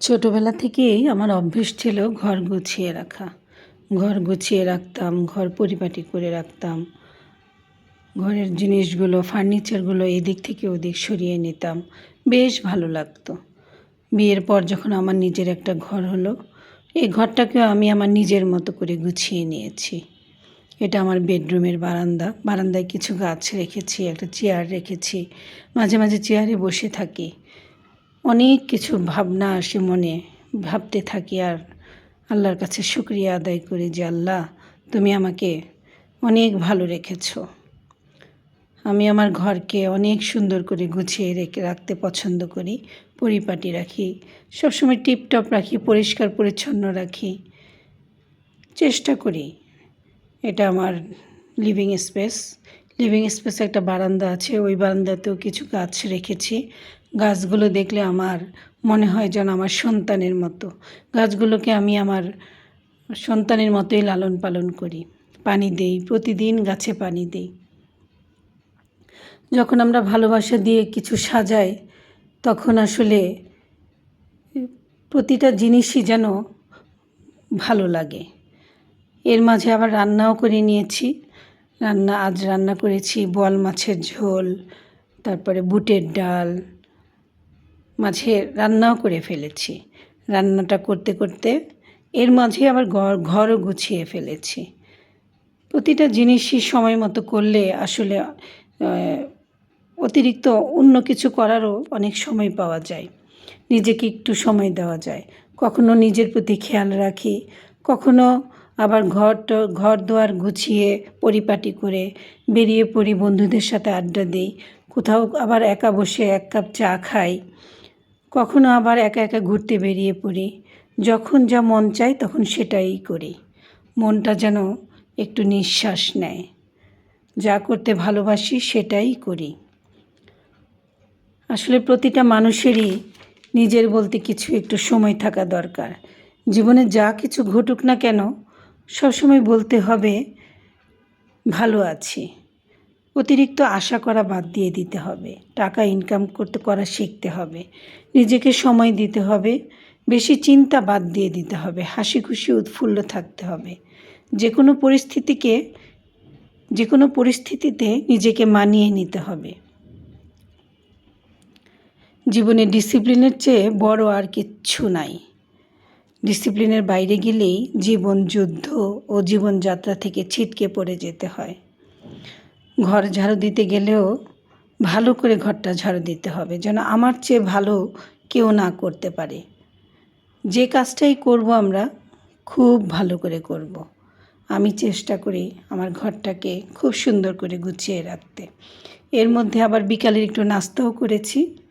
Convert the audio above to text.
ছোটোবেলা থেকেই আমার অভ্যেস ছিল ঘর গুছিয়ে রাখা। ঘর গুছিয়ে রাখতাম, ঘর পরিপাটি করে রাখতাম। ঘরের জিনিসগুলো, ফার্নিচারগুলো এদিক থেকে ওদিক সরিয়ে নিতাম। বেশ ভালো লাগতো। বিয়ের পর যখন আমার নিজের একটা ঘর হলো, এই ঘরটাকেও আমি আমার নিজের মতো করে গুছিয়ে নিয়েছি। এটা আমার বেডরুমের বারান্দা। বারান্দায় কিছু গাছ রেখেছি, একটা চেয়ার রেখেছি। মাঝে মাঝে চেয়ারে বসে থাকি। অনেক কিছু ভাবনা আসে মনে, ভাবতে থাকি আর আল্লাহর কাছে শুকরিয়া আদায় করি যে আল্লাহ তুমি আমাকে অনেক ভালো রেখেছো। আমি আমার ঘরকে অনেক সুন্দর করে গুছিয়ে রাখতে পছন্দ করি, পরিপাটি রাখি, সবসময় টিপটপ রাখি, পরিষ্কার পরিচ্ছন্ন রাখি, চেষ্টা করি। এটা আমার লিভিং স্পেস। লিভিং স্পেসে একটা বারান্দা আছে, ওই বারান্দাতেও কিছু গাছ রেখেছি। গাছগুলো দেখলে আমার মনে হয় যেন আমার সন্তানের মতো। গাছগুলোকে আমি আমার সন্তানের মতোই লালন পালন করি, পানি দেই, প্রতিদিন গাছে পানি দিই। যখন আমরা ভালোবাসা দিয়ে কিছু সাজাই তখন আসলে প্রতিটা জিনিসই যেন ভালো লাগে। এর মাঝে আবার রান্নাও করে নিয়েছি। আজ রান্না করেছি বোয়াল মাছের ঝোল, তারপরে বুটের ডাল। মাঝে রান্নাও করে ফেলেছি। রান্নাটা করতে করতে এর মাঝে আবার ঘরও গুছিয়ে ফেলেছি। প্রতিটা জিনিসই সময় মতো করলে আসলে অতিরিক্ত অন্য কিছু করারও অনেক সময় পাওয়া যায়। নিজেকে একটু সময় দেওয়া যায়। কখনো নিজের প্রতি খেয়াল রাখি, কখনো আবার ঘর দুয়ার গুছিয়ে পরিপাটি করে বেরিয়ে পড়ি, বন্ধুদের সাথে আড্ডা দিই। কোথাও আবার একা বসে এক কাপ চা খাই। কখনো আবার একা একা ঘুরতে বেরিয়ে পড়ি। যখন যা মন চায় তখন সেটাই করি। মনটা যেন একটু নিঃশ্বাস নেয়। যা করতে ভালোবাসি সেটাই করি। আসলে প্রতিটা মানুষেরই নিজের বলতে কিছু একটু সময় থাকা দরকার। জীবনে যা কিছু ঘটুক না কেন সবসময় বলতে হবে ভালো আছি। অতিরিক্ত আশা করা বাদ দিয়ে দিতে হবে। টাকা ইনকাম করা শিখতে হবে। নিজেকে সময় দিতে হবে। বেশি চিন্তা বাদ দিয়ে দিতে হবে। হাসি খুশি উৎফুল্ল থাকতে হবে। যে কোনো পরিস্থিতিতে নিজেকে মানিয়ে নিতে হবে। জীবনে ডিসিপ্লিনের চেয়ে বড় আর কিচ্ছু নাই। ডিসিপ্লিনের বাইরে গেলেই জীবন যুদ্ধ ও জীবনযাত্রা থেকে ছিটকে পড়ে যেতে হয়। ঘর ঝাড়ু দিতে গেলেও ভালো করে ঘরটা ঝাড়ু দিতে হবে, যেন আমার চেয়ে ভালো কেউ না করতে পারে। যে কাজটাই করব আমরা খুব ভালো করে করব। আমি চেষ্টা করি আমার ঘরটাকে খুব সুন্দর করে গুছিয়ে রাখতে। এর মধ্যে আবার বিকালের একটু নাস্তাও করেছি।